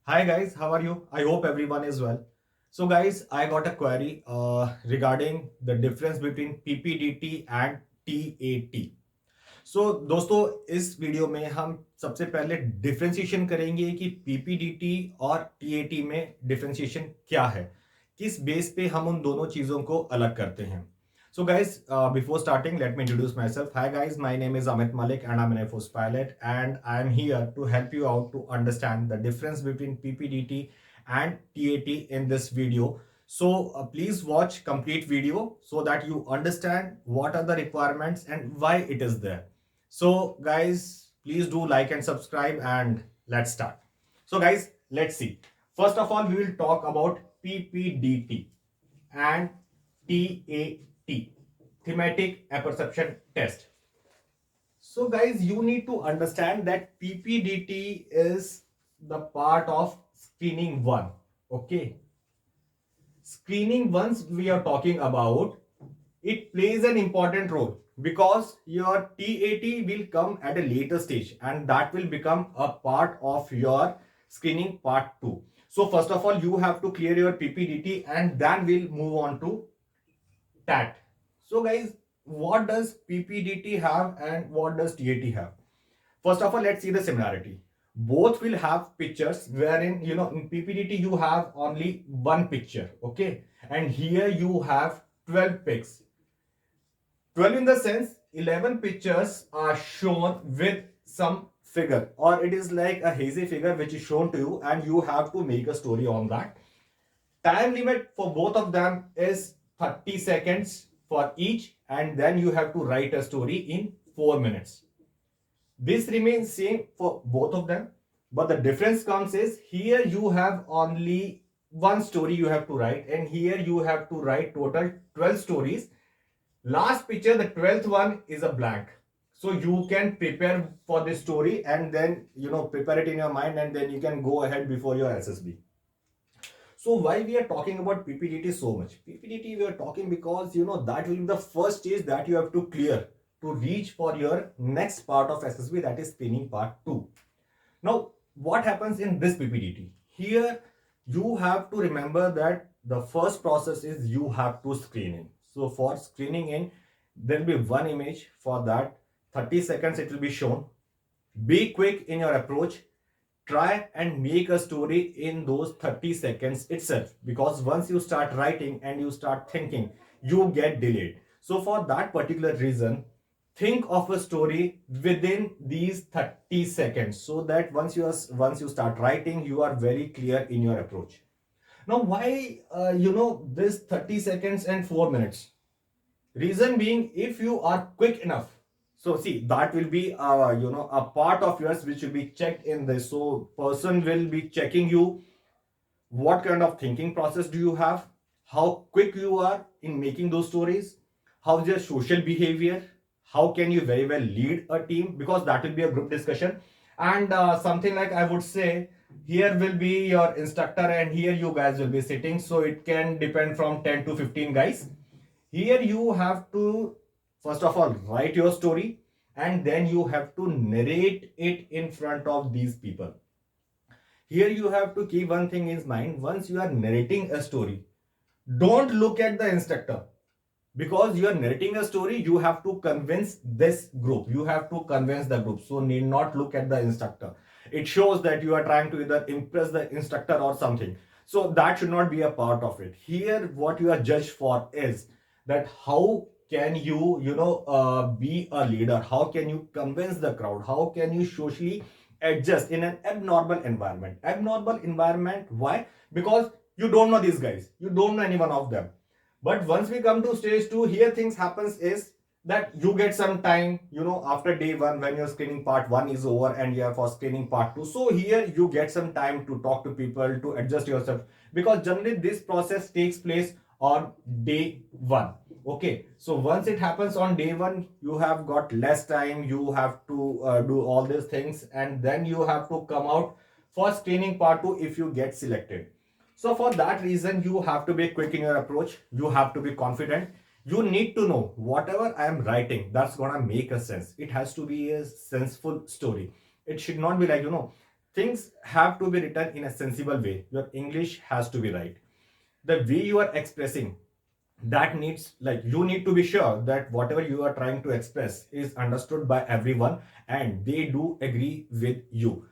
Hi guys, how are you? I hope everyone is well. So guys, I got a query regarding the difference between PPDT and TAT. सो दोस्तों इस video में हम सबसे पहले differentiation करेंगे कि PPDT और टीएटी में डिफरेंशिएशन क्या है, किस बेस पे हम उन दोनों चीजों को अलग करते हैं. So guys, before starting, let me introduce myself. Hi guys, my name is Amit Malik and I'm an Air Force pilot and I'm here to help you out to understand the difference between PPDT and TAT in this video. So please watch complete video so that you understand what are the requirements and why it is there. So guys, please do like and subscribe and let's start. So guys, let's see. First of all, we will talk about PPDT and TAT, thematic apperception test. So guys, you need to understand that PPDT is the part of screening 1. Okay. Screening once we are talking about, it plays an important role because your TAT will come at a later stage and that will become a part of your screening part 2. So first of all, you have to clear your PPDT and then we'll move on to TAT. So guys, what does PPDT have and what does TAT have? First of all, let's see the similarity. Both will have pictures wherein, in PPDT you have only one picture, okay? And here you have 12 pics. 12 in the sense 11 pictures are shown with some figure, or it is like a hazy figure which is shown to you and you have to make a story on that. Time limit for both of them is 30 seconds for each and then you have to write a story in 4 minutes. This remains same for both of them, but the difference comes is here you have only one story you have to write and here you have to write total 12 stories. Last picture, the 12th one, is a blank. So you can prepare for this story and then prepare it in your mind and then you can go ahead before your SSB. So why we are talking about PPDT so much? PPDT we are talking because that will be the first stage that you have to clear to reach for your next part of SSB, that is screening part 2. Now what happens in this PPDT? Here you have to remember that the first process is you have to screen in. So for screening in, there will be one image. For that 30 seconds it will be shown. Be quick in your approach. Try and make a story in those 30 seconds itself, because once you start writing and you start thinking, you get delayed. So for that particular reason, think of a story within these 30 seconds so that once you start writing, you are very clear in your approach. Now why this 30 seconds and 4 minutes? Reason being, if you are quick enough, so see, that will be a part of yours which will be checked in this. So person will be checking you, what kind of thinking process do you have, how quick you are in making those stories, how's your social behavior, how can you very well lead a team, because that will be a group discussion. And something like, I would say, here will be your instructor and here you guys will be sitting, so it can depend from 10 to 15 guys. Here you have to first of all write your story and then you have to narrate it in front of these people. Here you have to keep one thing in mind: once you are narrating a story, don't look at the instructor, because you are narrating a story, you have to convince this group, you have to convince the group, so need not look at the instructor. It shows that you are trying to either impress the instructor or something, so that should not be a part of it. Here what you are judged for is that how can you be a leader, how can you convince the crowd, how can you socially adjust in an abnormal environment. Why? Because you don't know these guys, you don't know any one of them. But once we come to stage 2, here things happens is that you get some time, after day 1, when your screening part 1 is over and you are for screening part 2. So here you get some time to talk to people, to adjust yourself, because generally this process takes place on day 1. Okay, so once it happens on day 1, you have got less time, you have to do all these things, and then you have to come out for screening part 2 if you get selected. So for that reason, you have to be quick in your approach. You have to be confident. You need to know whatever I am writing, that's gonna make a sense. It has to be a senseful story. It should not be like, things have to be written in a sensible way. Your English has to be right. The way you are expressing, that needs, like, you need to be sure that whatever you are trying to express is understood by everyone and they do agree with you.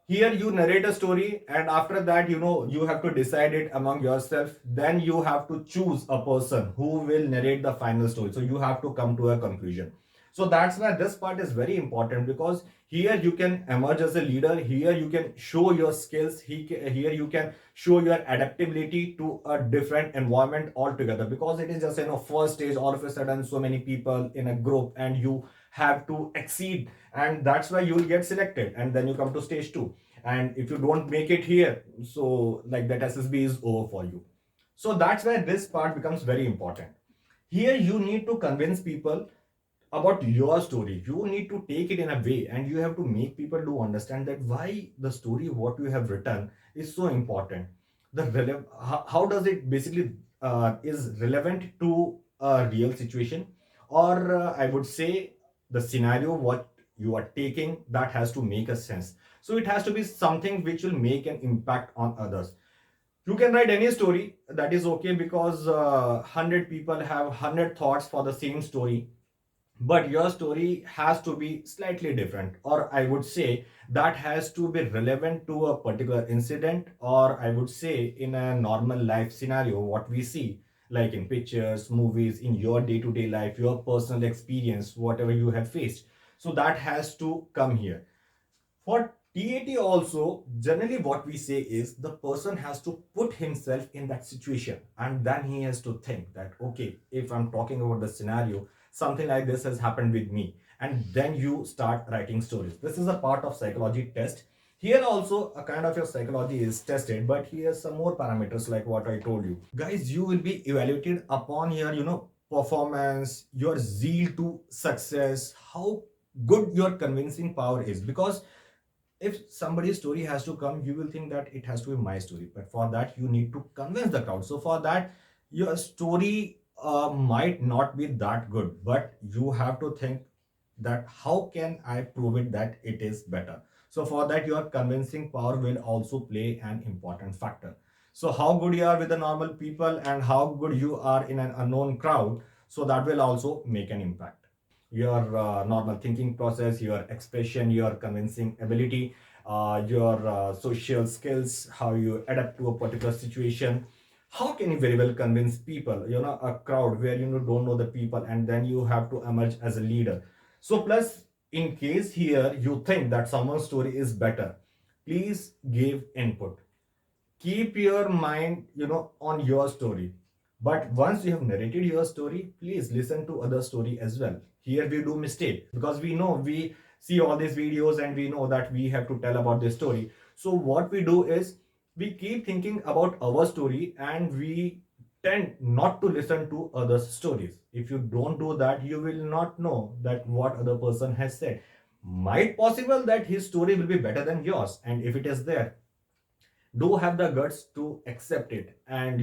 Here you narrate a story, and after that, you have to decide it among yourself. Then you have to choose a person who will narrate the final story, so you have to come to a conclusion. So that's why this part is very important, because here you can emerge as a leader. Here you can show your skills. Here you can show your adaptability to a different environment altogether, because it is just, first stage, all of a sudden so many people in a group and you have to exceed, and that's why you'll get selected, and then you come to stage 2. And if you don't make it here, so like that SSB is over for you. So that's where this part becomes very important. Here you need to convince people about your story. You need to take it in a way, and you have to make people do understand that why the story what you have written is so important. How does it basically is relevant to a real situation, or I would say the scenario what you are taking, that has to make a sense. So it has to be something which will make an impact on others. You can write any story, that is okay, because 100 people have 100 thoughts for the same story, but your story has to be slightly different, or I would say that has to be relevant to a particular incident, or I would say in a normal life scenario what we see, like in pictures, movies, in your day to day life, your personal experience, whatever you have faced. So that has to come here. For TAT also, generally what we say is the person has to put himself in that situation, and then he has to think that, okay, if I'm talking about the scenario, something like this has happened with me. And then you start writing stories. This is a part of psychology test. Here also a kind of your psychology is tested, but here's some more parameters like what I told you. Guys, you will be evaluated upon your, performance, your zeal to success, how good your convincing power is. Because if somebody's story has to come, you will think that it has to be my story, but for that you need to convince the crowd. So for that, your story might not be that good, but you have to think that how can I prove it that it is better. So for that, your convincing power will also play an important factor. So how good you are with the normal people and how good you are in an unknown crowd, so that will also make an impact. Your normal thinking process, your expression, your convincing ability, your social skills, how you adapt to a particular situation. How can you very well convince people, a crowd where you don't know the people, and then you have to emerge as a leader. So plus, in case here you think that someone's story is better, please give input. Keep your mind, on your story. But once you have narrated your story, please listen to other story as well. Here we do mistake, because we know, we see all these videos and we know that we have to tell about this story. So what we do is we keep thinking about our story, and we tend not to listen to others stories. If you don't do that, you will not know that what other person has said. Might possible that his story will be better than yours, and if it is there, do have the guts to accept it, and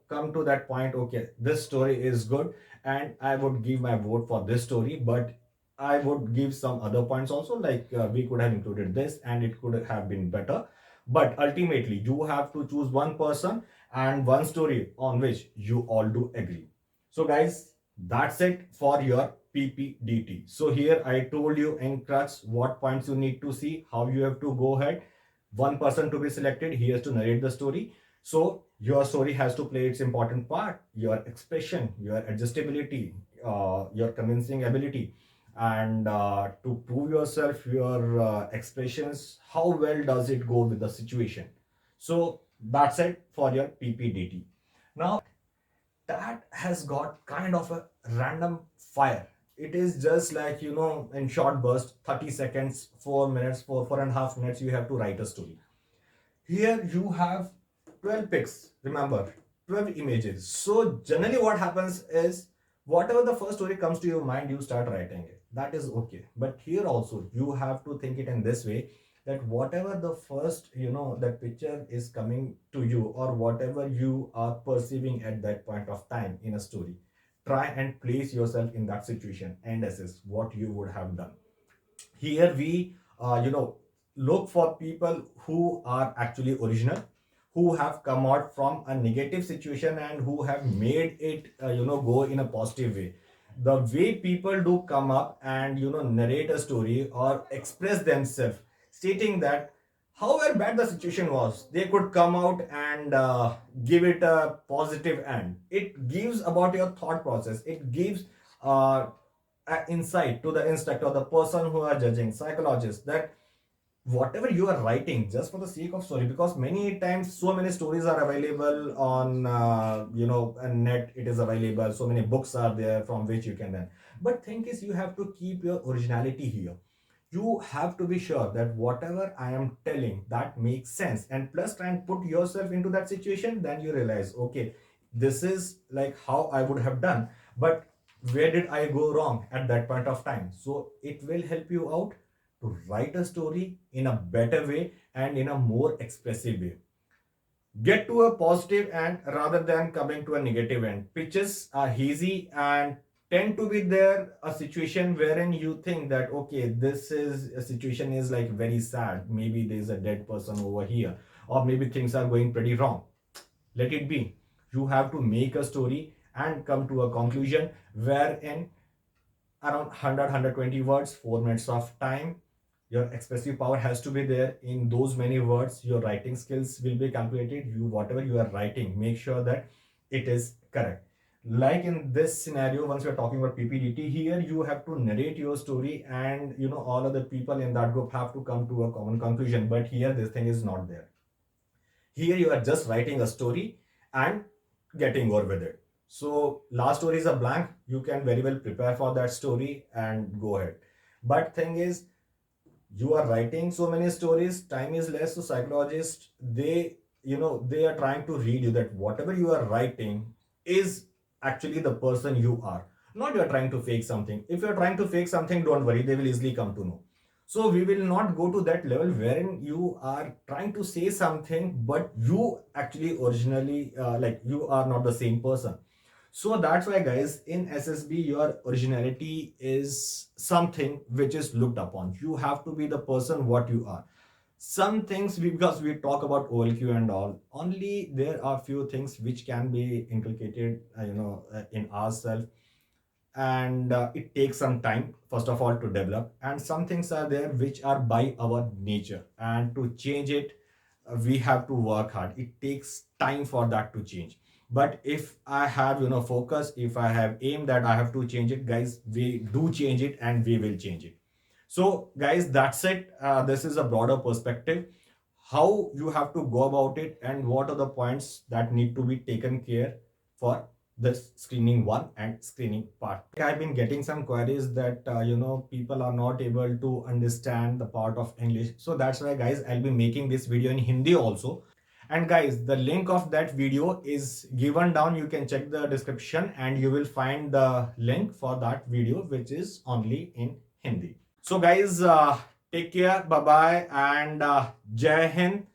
come to that point, okay, this story is good, and I would give my vote for this story, but I would give some other points also, like we could have included this and it could have been better. But ultimately you have to choose one person and one story on which you all do agree. So guys, that's it for your PPDT. So here I told you in crux what points you need to see, how you have to go ahead. One person to be selected, he has to narrate the story. So your story has to play its important part, your expression, your adjustability, your convincing ability, and to prove yourself, your expressions, how well does it go with the situation. So that's it for your PPDT. Now that has got kind of a random fire. It is just like, in short burst, 30 seconds, 4 minutes, 4.5 minutes, you have to write a story. Here you have 12 pics, remember, 12 images. So generally what happens is, whatever the first story comes to your mind, you start writing it. That is okay. But here also you have to think it in this way, that whatever the first, that picture is coming to you, or whatever you are perceiving at that point of time in a story, try and place yourself in that situation and assess what you would have done. Here we look for people who are actually original, who have come out from a negative situation and who have made it go in a positive way. The way people do come up and narrate a story or express themselves stating that however bad the situation was, they could come out and give it a positive end. It gives about your thought process, it gives uh, insight to the instructor, the person who are judging, psychologist, that whatever you are writing just for the sake of story, because many times so many stories are available on a net, it is available, so many books are there from which you can learn. But thing is, you have to keep your originality here. You have to be sure that whatever I am telling, that makes sense, and plus try and put yourself into that situation. Then you realize, okay, this is like how I would have done, but where did I go wrong at that point of time? So it will help you out to write a story in a better way and in a more expressive way. Get to a positive end rather than coming to a negative end. Pitches are hazy and tend to be there a situation wherein you think that okay, this is a situation is like very sad, maybe there's a dead person over here, or maybe things are going pretty wrong. Let it be. You have to make a story and come to a conclusion wherein around 100 words, 4 minutes of time, your expressive power has to be there in those many words. Your writing skills will be calculated. You whatever you are writing, make sure that it is correct. Like in this scenario, once we are talking about PPDT, here you have to narrate your story, and all other people in that group have to come to a common conclusion. But here this thing is not there. Here you are just writing a story and getting over with it. So last story is a blank. You can very well prepare for that story and go ahead. But thing is, you are writing so many stories, time is less, so psychologists, they are trying to read you that whatever you are writing is actually the person you are, not you are trying to fake something. If you are trying to fake something, don't worry, they will easily come to know. So we will not go to that level wherein you are trying to say something but you actually originally like you are not the same person. So that's why, guys, in SSB, your originality is something which is looked upon. You have to be the person what you are. Some things, because we talk about OLQ and all, only there are few things which can be inculcated, in ourselves, and it takes some time, first of all, to develop. And some things are there which are by our nature, and to change it, we have to work hard. It takes time for that to change. But if I have focus, if I have aim that I have to change it, guys, we do change it and we will change it. So guys, that's it. This is a broader perspective, how you have to go about it and what are the points that need to be taken care for this screening one and screening part. I've been getting some queries that people are not able to understand the part of English. So that's why, guys, I'll be making this video in Hindi also. And guys, the link of that video is given down. You can check the description and you will find the link for that video, which is only in Hindi. So guys, take care, bye bye, and Jai Hind.